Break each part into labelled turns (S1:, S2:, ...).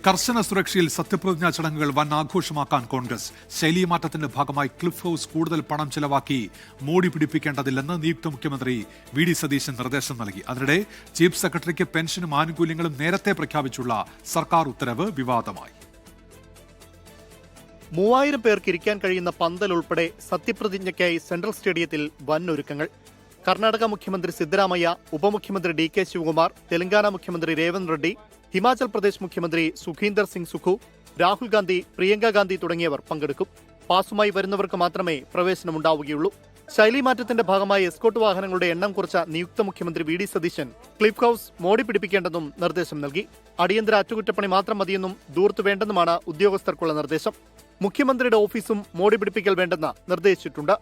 S1: കർശന സുരക്ഷയിൽ സത്യപ്രതിജ്ഞാ ചടങ്ങുകൾ വൻ ആഘോഷമാക്കാൻ കോൺഗ്രസ്. ശൈലിമാറ്റത്തിന്റെ ഭാഗമായി ക്ലിഫ് ഹൌസ് കൂടുതൽ പണം ചെലവാക്കി മോടി പിടിപ്പിക്കേണ്ടതില്ലെന്ന് നിയുക്ത മുഖ്യമന്ത്രി വി.ഡി. സതീശൻ നിർദ്ദേശം നൽകി. അതിനിടെ ചീഫ് സെക്രട്ടറിക്ക് പെൻഷനും ആനുകൂല്യങ്ങളും നേരത്തെ പ്രഖ്യാപിച്ചുള്ള സർക്കാർ ഉത്തരവ് വിവാദമായി.
S2: 3000 പേർക്ക് ഇരിക്കാൻ കഴിയുന്ന പന്തൽ ഉൾപ്പെടെ സത്യപ്രതിജ്ഞയ്ക്കായി സെൻട്രൽ സ്റ്റേഡിയത്തിൽ വൻ ഒരുക്കങ്ങൾ. കർണാടക മുഖ്യമന്ത്രി സിദ്ധരാമയ്യ, ഉപമുഖ്യമന്ത്രി ഡി.കെ. ശിവകുമാർ, തെലങ്കാന മുഖ്യമന്ത്രി രേവന്ത് റെഡ്ഡി, ഹിമാചൽ പ്രദേശ് മുഖ്യമന്ത്രി സുഖീന്ദർ സിംഗ് സുഖു, രാഹുൽ ഗാന്ധി, പ്രിയങ്ക ഗാന്ധി തുടങ്ങിയവർ പങ്കെടുക്കും. പാസുമായി വരുന്നവർക്ക് മാത്രമേ പ്രവേശനമുണ്ടാവുകയുള്ളൂ. ശൈലിമാറ്റത്തിന്റെ ഭാഗമായി എസ്കോർട്ട് വാഹനങ്ങളുടെ എണ്ണം കുറച്ച നിയുക്ത മുഖ്യമന്ത്രി വി.ഡി. സതീശൻ ക്ലിഫ് ഹൌസ് മോടി പിടിപ്പിക്കേണ്ടെന്നും നിർദ്ദേശം നൽകി. അടിയന്തര അറ്റകുറ്റപ്പണി മാത്രം മതിയെന്നും ദൂർത്ത് വേണ്ടെന്നുമാണ് ഉദ്യോഗസ്ഥർക്കുള്ള നിർദ്ദേശം. മുഖ്യമന്ത്രിയുടെ ഓഫീസും മോടി പിടിപ്പിക്കൽ വേണ്ടെന്ന് നിർദ്ദേശിച്ചിട്ടുണ്ട്.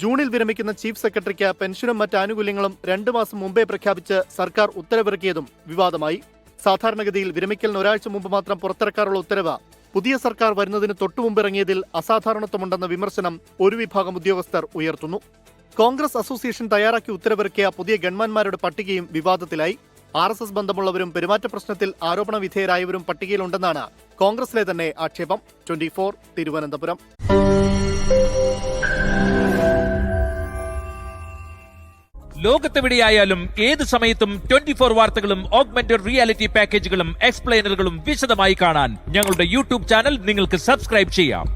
S2: ജൂണിൽ വിരമിക്കുന്ന ചീഫ് സെക്രട്ടറിക്ക് പെൻഷനും മറ്റ് ആനുകൂല്യങ്ങളും 2 മാസം മുമ്പേ പ്രഖ്യാപിച്ച് സർക്കാർ ഉത്തരവിറക്കിയതും വിവാദമായി. സാധാരണഗതിയിൽ വിരമിക്കലിന് ഒരാഴ്ച മുമ്പ് മാത്രം പുറത്തിറക്കാറുള്ള ഉത്തരവ് പുതിയ സർക്കാർ വരുന്നതിന് തൊട്ടുമുമ്പിറങ്ങിയതിൽ അസാധാരണത്വമുണ്ടെന്ന വിമർശനം ഒരു വിഭാഗം ഉദ്യോഗസ്ഥർ ഉയർത്തുന്നു. കോൺഗ്രസ് അസോസിയേഷൻ തയ്യാറാക്കി ഉത്തരവിറക്കിയ പുതിയ ഗൺമാന്മാരുടെ പട്ടികയും വിവാദത്തിലായി. RSS ബന്ധമുള്ളവരും പെരുമാറ്റ പ്രശ്നത്തിൽ ആരോപണ വിധേയരായവരും പട്ടികയിലുണ്ടെന്നാണ് കോൺഗ്രസിലെ തന്നെ ആക്ഷേപം. 24 തിരുവനന്തപുരം.
S3: ലോകത്തെവിടെയായാലും ഏത് സമയത്തും 24 വാർത്തകളും ഓഗ്മെന്റഡ് റിയാലിറ്റി പാക്കേജുകളും എക്സ്പ്ലെയിനറുകളും വിശദമായി കാണാൻ ഞങ്ങളുടെ യൂട്യൂബ് ചാനൽ നിങ്ങൾക്ക് സബ്സ്ക്രൈബ് ചെയ്യാം.